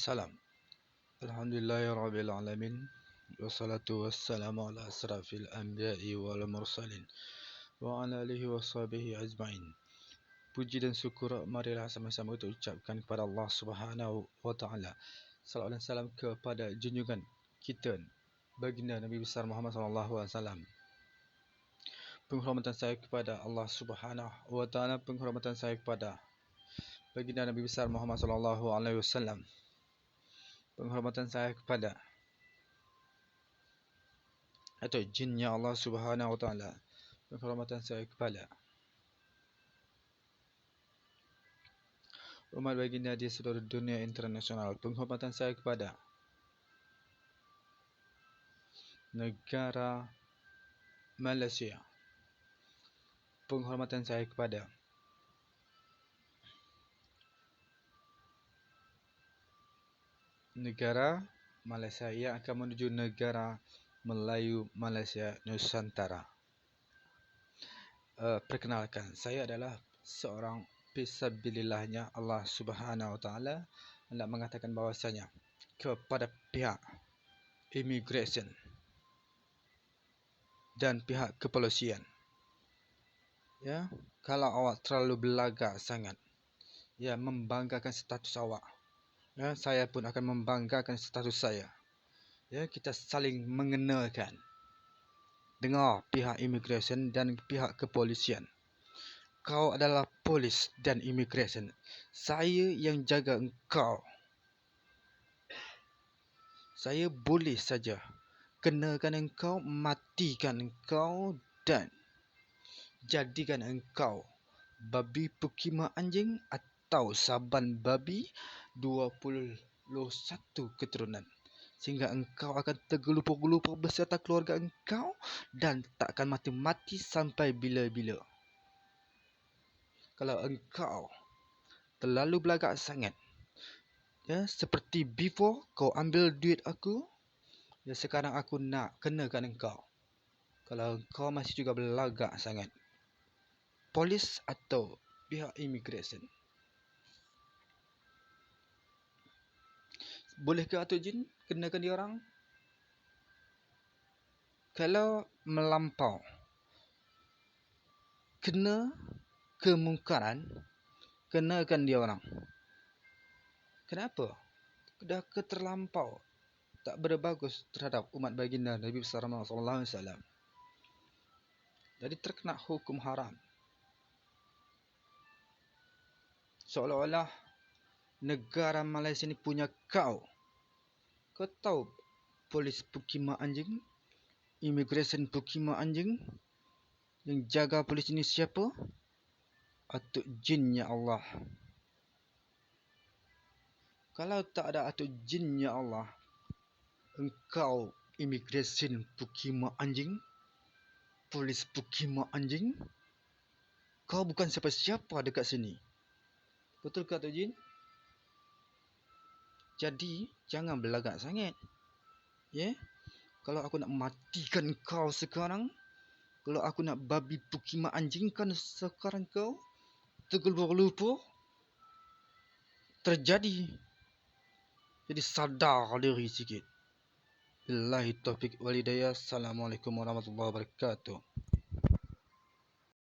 Salam. Alhamdulillahirrabbilalamin. Wassalatu wassalamu ala asrafil anbiya'i wal mursalin wa ala alihi wa sahbihi ajma'in. Puji dan syukur marilah sama-sama kita ucapkan kepada Allah Subhanahu wa taala. Salawat dan salam kepada junjungan kita baginda Nabi besar Muhammad sallallahu alaihi wasallam. Penghormatan saya kepada Allah Subhanahu wa taala, penghormatan saya kepada baginda Nabi besar Muhammad sallallahu alaihi wasallam. Penghormatan saya kepada atau jinnya Allah Subhanahu wa taala. Penghormatan saya kepada umat baginda di seluruh dunia internasional. Penghormatan saya kepada negara Malaysia. Penghormatan saya kepada negara Malaysia yang akan menuju negara Melayu Malaysia Nusantara. Perkenalkan, saya adalah seorang fisabilillahnya Allah Subhanahu wa taala hendak mengatakan bahawasanya kepada pihak immigration dan pihak kepolisian, ya, kalau awak terlalu belagak sangat, ya, membanggakan status awak, ya, saya pun akan membanggakan status saya. Ya, kita saling mengenalkan. Dengar pihak immigration dan pihak kepolisian. Kau adalah polis dan immigration. Saya yang jaga engkau. Saya boleh saja kenakan engkau, matikan engkau dan jadikan engkau babi pukima anjing atau saban babi 21 keturunan. Sehingga engkau akan tergelupur-gelupur beserta keluarga engkau dan tak akan mati-mati sampai bila-bila. Kalau engkau terlalu belagak sangat, ya, seperti before kau ambil duit aku, ya, sekarang aku nak kenakan engkau. Kalau engkau masih juga belagak sangat, polis atau pihak immigration. Bolehkah Atuk Jin kenakan dia orang? Kalau melampau kena kemungkaran, kenakan dia orang. Kenapa? Dah keterlampau tak berbagus terhadap umat baginda Nabi besar Muhammad sallallahu alaihi wasallam. Jadi terkena hukum haram. Seolah-olah negara Malaysia ni punya kau. Kau tahu polis pukima anjing, immigration pukima anjing, yang jaga polis ini siapa? Atuk Jinnya Allah. Kalau tak ada Atuk Jinnya Allah, engkau immigration pukima anjing, polis pukima anjing, kau bukan siapa-siapa dekat sini. Betul ke Atuk Jin? Jadi jangan belagak sangat. Ya? Kalau aku nak matikan kau sekarang, kalau aku nak babi pukima anjingkan sekarang kau, tergelupur-gelupur, terjadi. Jadi sadar diri sikit. Billahi taufiq wal hidayah. Assalamualaikum warahmatullahi wabarakatuh.